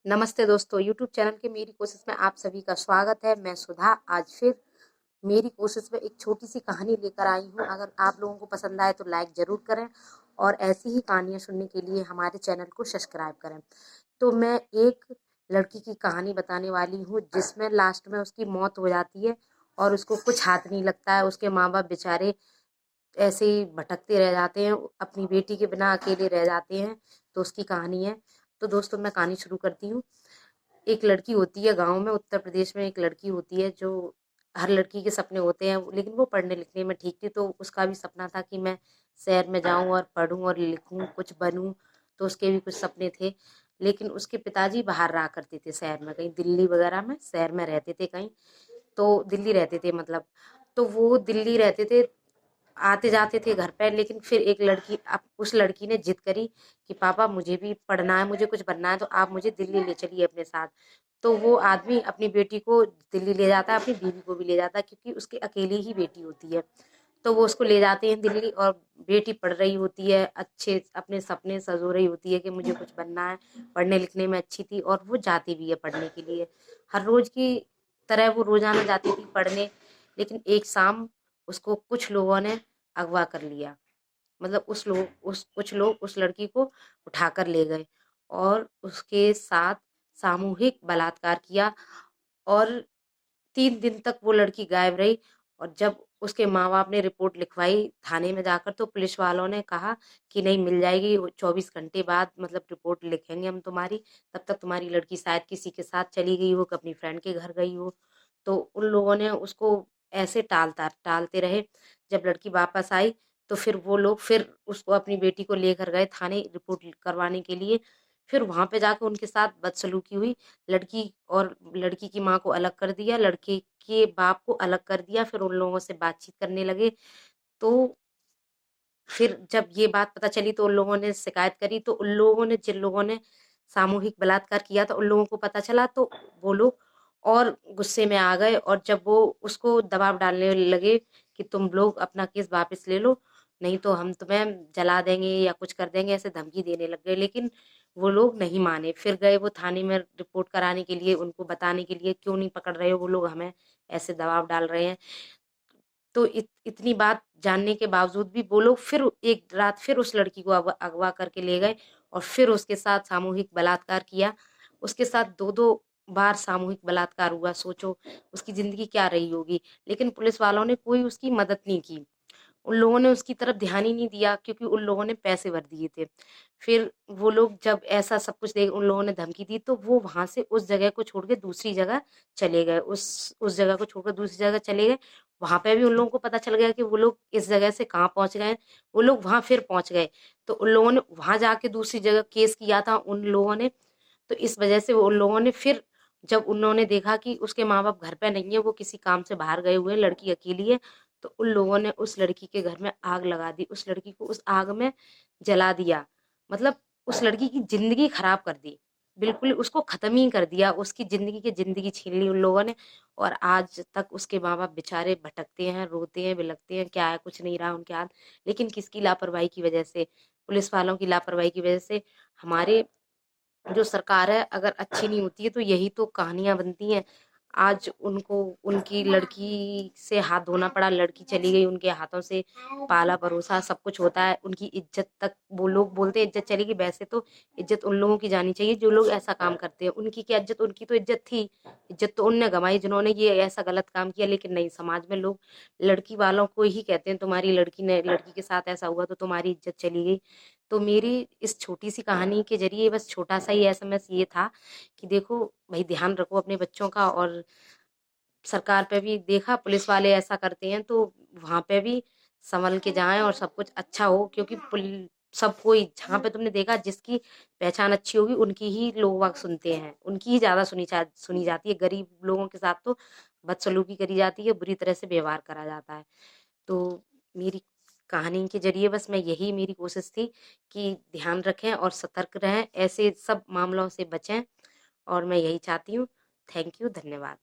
नमस्ते दोस्तों, YouTube channel के मेरी कोशिश में आप सभी का स्वागत है। मैं सुधा आज फिर मेरी कोशिश में एक छोटी सी कहानी लेकर आई हूँ। अगर आप लोगों को पसंद आए तो लाइक ज़रूर करें और ऐसी ही कहानियाँ सुनने के लिए हमारे चैनल को सब्सक्राइब करें। तो मैं एक लड़की की कहानी बताने वाली हूँ जिसमें लास्ट में उसकी मौत हो जाती है और उसको कुछ हाथ नहीं लगता है। उसके माँ बाप बेचारे ऐसे ही भटकते रह जाते हैं, अपनी बेटी के बिना अकेले रह जाते हैं। तो उसकी कहानी है। तो दोस्तों मैं कहानी शुरू करती हूँ। एक लड़की होती है गाँव में, उत्तर प्रदेश में एक लड़की होती है जो हर लड़की के सपने होते हैं, लेकिन वो पढ़ने लिखने में ठीक थी। तो उसका भी सपना था कि मैं शहर में जाऊं और पढूं और लिखूं, कुछ बनूं। तो उसके भी कुछ सपने थे, लेकिन उसके पिताजी बाहर रहा करते थे, शहर में कहीं दिल्ली वगैरह में, शहर में रहते थे कहीं। तो दिल्ली रहते थे मतलब। तो वो दिल्ली रहते थे, आते जाते थे घर पे। लेकिन फिर एक लड़की, अब उस लड़की ने जिद करी कि पापा मुझे भी पढ़ना है, मुझे कुछ बनना है, तो आप मुझे दिल्ली ले चलिए अपने साथ। तो वो आदमी अपनी बेटी को दिल्ली ले जाता है, अपनी बीवी को भी ले जाता है, क्योंकि उसकी अकेली ही बेटी होती है। तो वो उसको ले जाते हैं दिल्ली, और बेटी पढ़ रही होती है, अच्छे अपने सपने सजो रही होती है कि मुझे कुछ बनना है, पढ़ने लिखने में अच्छी थी, और वो जाती भी है पढ़ने के लिए। हर रोज की तरह वो रोजाना जाती थी पढ़ने। लेकिन एक शाम उसको कुछ लोगों ने अगवा कर लिया। मतलब उस कुछ लोग उस लड़की को उठाकर ले गए और उसके साथ सामूहिक बलात्कार किया। और 3 दिन तक वो लड़की गायब रही। और जब उसके माँ बाप ने रिपोर्ट लिखवाई थाने में जाकर, तो पुलिस वालों ने कहा कि नहीं, मिल जाएगी 24 घंटे बाद, मतलब रिपोर्ट लिखेंगे हम तुम्हारी। तब तक तुम्हारी लड़की शायद किसी के साथ चली गई हो, अपनी फ्रेंड के घर गई हो। तो उन लोगों ने उसको ऐसे टालता टालते रहे। जब लड़की वापस आई तो फिर वो लोग फिर उसको, अपनी बेटी को लेकर गए थाने रिपोर्ट करवाने के लिए। फिर वहां पे जाकर उनके साथ बदसलूकी हुई। लड़की और लड़की की माँ को अलग कर दिया, लड़के के बाप को अलग कर दिया। फिर उन लोगों से बातचीत करने लगे। तो फिर जब ये बात पता चली तो उन लोगों ने शिकायत करी। तो उन लोगों ने, जिन लोगों ने सामूहिक बलात्कार किया था, उन लोगों को पता चला। तो वो लोग और गुस्से में आ गए, और जब वो उसको दबाव डालने लगे कि तुम लोग अपना केस वापस ले लो, नहीं तो हम तुम्हें जला देंगे या कुछ कर देंगे, ऐसे धमकी देने लग गए। लेकिन वो लोग नहीं माने। फिर गए वो थाने में रिपोर्ट कराने के लिए, उनको बताने के लिए क्यों नहीं पकड़ रहे हो, वो लोग हमें ऐसे दबाव डाल रहे हैं। तो इतनी बात जानने के बावजूद भी वो लोग फिर एक रात फिर उस लड़की को अगवा करके ले गए, और फिर उसके साथ सामूहिक बलात्कार किया। उसके साथ दो दो बार सामूहिक बलात्कार हुआ। सोचो उसकी जिंदगी क्या रही होगी। लेकिन पुलिस वालों ने कोई उसकी मदद नहीं की। उन लोगों ने उसकी तरफ ध्यान ही नहीं दिया, क्योंकि उन लोगों ने पैसे भर दिए थे। फिर वो लोग जब ऐसा सब कुछ देख, उन लोगों ने धमकी दी, तो वो वहां से उस जगह को छोड़ के दूसरी जगह चले गए। उस जगह को छोड़कर दूसरी जगह चले गए। वहां पे भी उन लोगों को पता चल गया कि वो लोग इस जगह से कहाँ पहुंच गए हैं। वो लोग वहां फिर पहुंच गए। तो उन लोगों ने वहां जाके दूसरी जगह केस किया था उन लोगों ने। तो इस वजह से वो उन लोगों ने फिर, जब उन्होंने देखा कि उसके माँ बाप घर पे नहीं है, वो किसी काम से बाहर गए हुए हैं, लड़की अकेली है, तो उन लोगों ने उस लड़की के घर में आग लगा दी। उस लड़की को उस आग में जला दिया। मतलब उस लड़की की जिंदगी खराब कर दी, बिल्कुल उसको खत्म ही कर दिया। उसकी जिंदगी की जिंदगी छीन ली उन लोगों ने। और आज तक उसके माँ बाप बेचारे भटकते हैं, रोते हैं, बिलखते हैं, क्या है, कुछ नहीं रहा उनके हाथ। लेकिन किसकी लापरवाही की वजह से, पुलिस वालों की लापरवाही की वजह से। हमारे जो सरकार है अगर अच्छी नहीं होती है तो यही तो कहानियां बनती हैं। आज उनको उनकी लड़की से हाथ धोना पड़ा, लड़की चली गई उनके हाथों से, पाला परोसा सब कुछ होता है, उनकी इज्जत तक, वो लोग बोलते हैं इज्जत चली गई। वैसे तो इज्जत उन लोगों की जानी चाहिए जो लोग ऐसा काम करते हैं। उनकी क्या इज्जत, उनकी तो इज्जत थी। इज्जत तो उनने गंवाई जिन्होंने ये ऐसा गलत काम किया। लेकिन नहीं, समाज में लोग लड़की वालों को ही कहते हैं तुम्हारी लड़की के साथ ऐसा हुआ तो तुम्हारी इज्जत चली गई। तो मेरी इस छोटी सी कहानी के जरिए बस छोटा सा ही एसएमएस ये था कि देखो भाई, ध्यान रखो अपने बच्चों का। और सरकार पे भी देखा पुलिस वाले ऐसा करते हैं, तो वहां पे भी संभल के जाएं और सब कुछ अच्छा हो। क्योंकि सब कोई, जहाँ पे तुमने देखा जिसकी पहचान अच्छी होगी उनकी ही लोग वाग सुनते हैं, उनकी ही ज्यादा सुनी जाती है। गरीब लोगों के साथ तो बदसलूकी करी जाती है, बुरी तरह से व्यवहार करा जाता है। तो मेरी कहानी के जरिए बस मैं यही, मेरी कोशिश थी कि ध्यान रखें और सतर्क रहें, ऐसे सब मामलों से बचें। और मैं यही चाहती हूँ। थैंक यू, धन्यवाद।